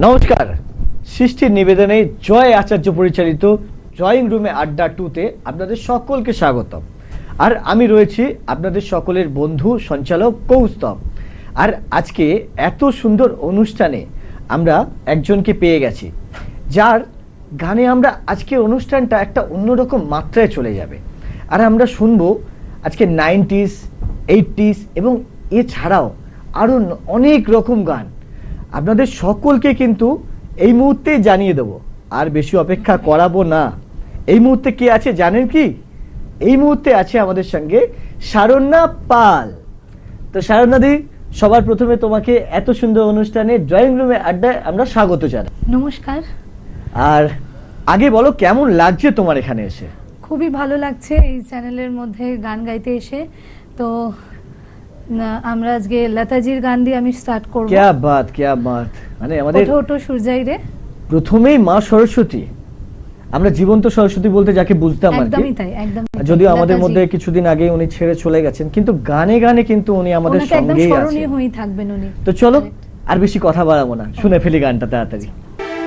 নমস্কার। সৃষ্টির নিবেদনে জয় আচার্য পরিচালিত ড্রয়িং রুমে আড্ডা 2-তে আপনাদের সকলকে স্বাগতম। আর আমি রয়েছি আপনাদের সকলের বন্ধু সঞ্চালক কৌস্তব। আর আজকে এত সুন্দর অনুষ্ঠানে আমরা একজনকে পেয়ে গেছি, যার গানে আমরা আজকের অনুষ্ঠানটা একটা অন্যরকম মাত্রায় চলে যাবে। আর আমরা শুনবো আজকে 90s, 80s এবং এছাড়াও আরও অনেক রকম গান আপনাদের সকলকে কিন্তু এই মুহূর্তে জানিয়ে দেব। আর বেশি অপেক্ষা করাবো না। এই মুহূর্তে কে আছে জানেন কি? এই মুহূর্তে আছে আমাদের সঙ্গে শারণ্যা পাল। তো শারণ্যা দি, সবার প্রথমে তোমাকে এত সুন্দর অনুষ্ঠানে ড্রয়িং রুমে আড্ডায় আমরা স্বাগত জানাই। নমস্কার। আর আগে বলো, কেমন লাগছে তোমার এখানে এসে? খুবই ভালো লাগছে এই চ্যানেলের মধ্যে গান গাইতে এসে। তো আমরা আজকে লতাজির গান দিয়ে আমি স্টার্ট করব। क्या बात, क्या बात। মানে আমাদের ওঠো ওঠো সূর্যাই রে, প্রথমেই মা সরস্বতী, আমরা জীবন্ত সরস্বতী বলতে যাকে বুঝতাম আর কি। একদমই তাই, একদমই তাই। যদিও আমাদের মধ্যে কিছুদিন আগে উনি ছেড়ে চলে গেছেন, কিন্তু গানে গানে কিন্তু উনি আমাদের ওনাকে একদম সঙ্গেই আছেন। স্মরণীয় হয়েই থাকবেন উনি। তো চলো আর বেশি কথা বাড়াবো না, শুনে ফেলি গানটা তাড়াতাড়ি।